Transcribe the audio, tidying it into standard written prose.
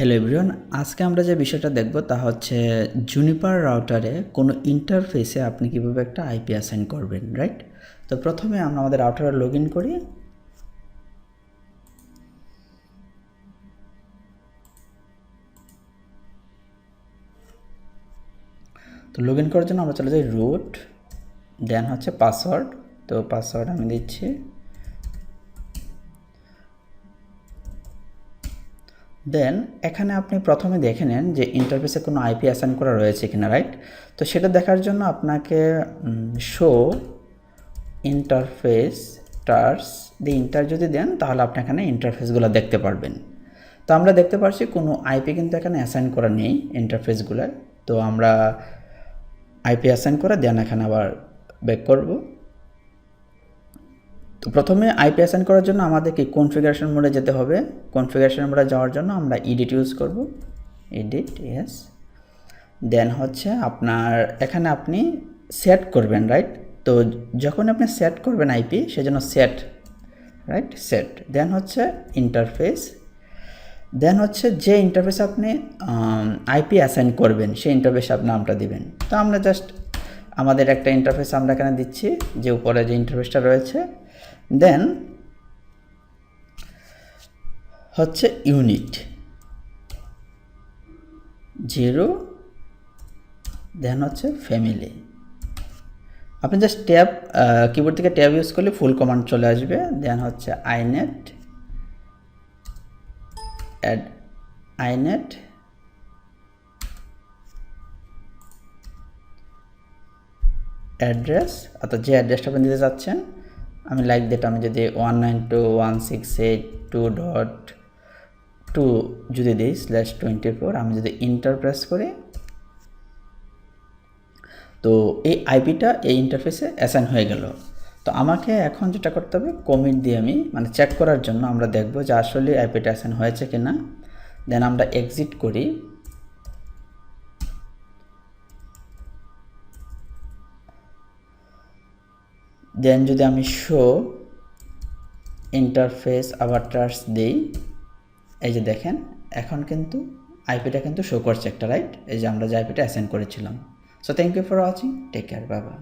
Hello everyone, আজকে আমরা যে বিষয়টা দেখব তা হচ্ছে জুনিপার রাউটারে কোনো ইন্টারফেসে আপনি কীভাবে একটা আইপি অ্যাসাইন করবেন, রাইট? তো প্রথমে আমরা আমাদের রাউটারে লগ ইন করি। তো লগ ইন করার জন্য আমরা চলে যাই রুট, দেন হচ্ছে পাসওয়ার্ড। তো পাসওয়ার্ড আমি দিচ্ছি। দেন এখানে আপনি প্রথমে দেখে নেন যে ইন্টারফেসে কোনো আইপি অ্যাসাইন করা রয়েছে কিনা, রাইট? তো সেটা দেখার জন্য আপনাকে শো ইন্টারফেস টার্স দিয়ে ইন্টার যদি দেন তাহলে আপনি এখানে ইন্টারফেসগুলো দেখতে পারবেন। তো আমরা দেখতে পাচ্ছি কোনো আইপি কিন্তু এখানে অ্যাসাইন করা নেই ইন্টারফেসগুলো। তো আমরা আইপি অ্যাসাইন করে দেন এখানে আবার ব্যাক করব। তো প্রথমে আইপি অ্যাসাইন করার জন্য আমাদেরকে কনফিগারেশন মোডে যেতে হবে। কনফিগারেশন মোডে যাওয়ার জন্য আমরা এডিট ইউজ করব, এডিট, ইয়েস। দেন হচ্ছে আপনার এখানে আপনি সেট করবেন, রাইট? তো যখন আপনি সেট করবেন আইপি, সেজন্য সেট, রাইট, সেট। দেন হচ্ছে ইন্টারফেস, দেন হচ্ছে যে ইন্টারফেসে আপনি আইপি অ্যাসাইন করবেন সেই ইন্টারফেসে আপনি নামটা দিবেন। তো আমরা জাস্ট আমাদের একটা ইন্টারফেস আমরা এখানে দিচ্ছি, যে উপরে যে ইন্টারফেসটা রয়েছে। দেন হচ্ছে ইউনিট 0, দেন হচ্ছে ফ্যামিলি। আপনি জাস্ট ট্যাব, কিবোর্ড থেকে ট্যাব ইউজ করলে ফুল কমান্ড চলে আসবে। দেন হচ্ছে আইনেট, অ্যাড আইনেট, অ্যাড্রেস, অর্থাৎ যে অ্যাড্রেসটা আপনি দিতে চাচ্ছেন। আমি লাইক দ্যাট আমি যদি 192.168.2 যদি দিই /24, আমি যদি ইন্টার প্রেস করি, তো এই আইপিটা এই ইন্টারফেসে অ্যাসাইন হয়ে গেল। তো আমাকে এখন যেটা করতে হবে, কমিট দিয়ে আমি মানে চেক করার জন্য আমরা দেখব যে আসলে আইপিটা অ্যাসাইন হয়েছে কিনা। দেন আমরা এক্সিট করি। দেন যদি আমি শো ইন্টারফেস আভাটার্স দিই, এই যে দেখেন এখন কিন্তু আইপিটা কিন্তু শো করছে একটা, রাইট? এই যে আমরা যে আইপিটা অ্যাসাইন করেছিলাম। So thank you for watching, take care, bye by.